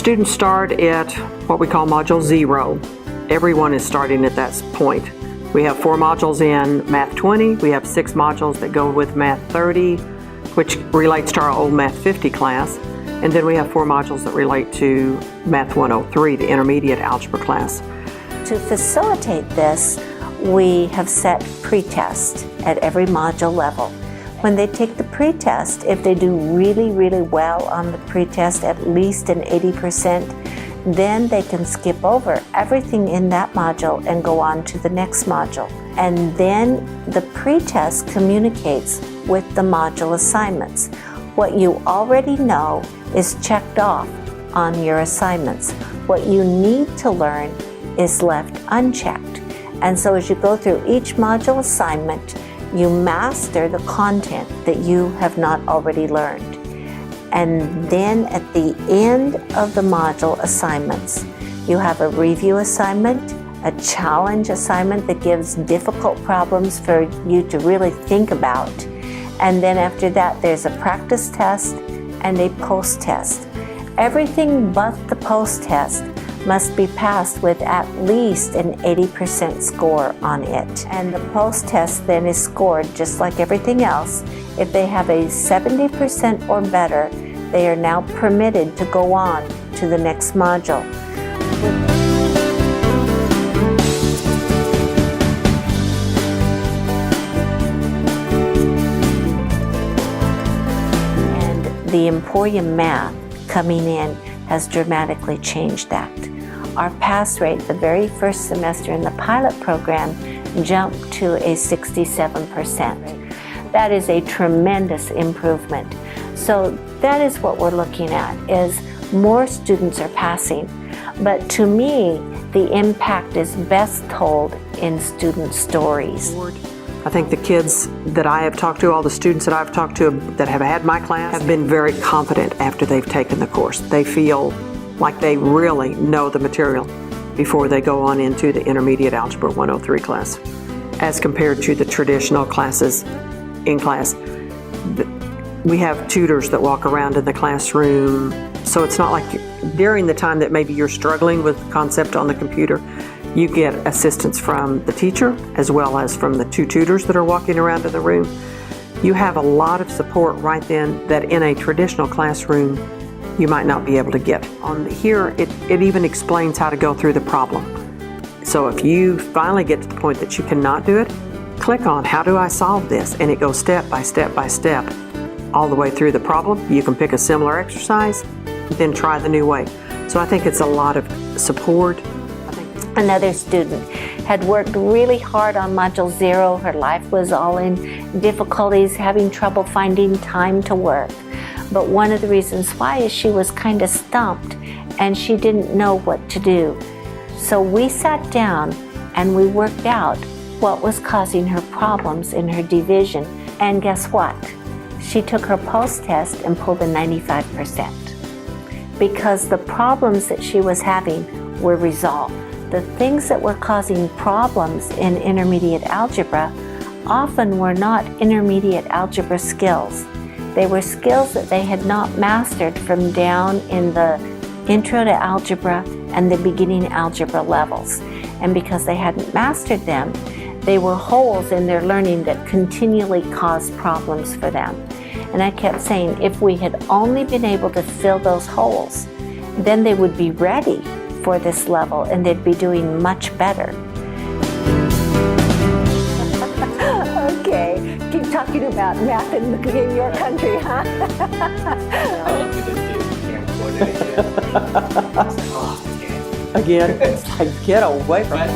students start at what we call Module 0. Everyone is starting at that point. We have 4 modules in Math 20. We have 6 modules that go with Math 30, which relates to our old Math 50 class. And then we have 4 modules that relate to Math 103, the intermediate algebra class. To facilitate this, we have set pretest at every module level. When they take the pretest, if they do really, really well on the pretest, at least an 80%, then they can skip over everything in that module and go on to the next module. And then the pretest communicates with the module assignments. What you already know is checked off on your assignments. What you need to learn is left unchecked. And so as you go through each module assignment, you master the content that you have not already learned. And then at the end of the module assignments, you have a review assignment, a challenge assignment that gives difficult problems for you to really think about. And then after that, there's a practice test and a post-test. Everything but the post-test must be passed with at least an 80% score on it. And the post-test then is scored just like everything else. If they have a 70% or better, they are now permitted to go on to the next module. And the Emporium math coming in has dramatically changed that. Our pass rate the very first semester in the pilot program jumped to a 67%. That is a tremendous improvement. So that is what we're looking at, is more students are passing. But to me, the impact is best told in student stories. I think the kids that I have talked to, all the students that I've talked to that have had my class, have been very confident after they've taken the course. They feel like they really know the material before they go on into the intermediate algebra 103 class. As compared to the traditional classes in class, we have tutors that walk around in the classroom, so it's not like during the time that maybe you're struggling with concept on the computer, you get assistance from the teacher as well as from the 2 tutors that are walking around in the room. You have a lot of support right then that in a traditional classroom you might not be able to get. On here, it even explains how to go through the problem. So if you finally get to the point that you cannot do it, click on how do I solve this, and it goes step by step by step all the way through the problem. You can pick a similar exercise, then try the new way. So I think it's a lot of support. Another student had worked really hard on Module 0. Her life was all in difficulties, having trouble finding time to work. But one of the reasons why is she was kind of stumped and she didn't know what to do. So we sat down and we worked out what was causing her problems in her division. And guess what? She took her post-test and pulled a 95%. Because the problems that she was having were resolved. The things that were causing problems in intermediate algebra often were not intermediate algebra skills. They were skills that they had not mastered from down in the intro to algebra and the beginning algebra levels. And because they hadn't mastered them, they were holes in their learning that continually caused problems for them. And I kept saying, if we had only been able to fill those holes, then they would be ready for this level and they'd be doing much better. Okay, keep talking about math in your country, huh? Again, it's like, get away from it.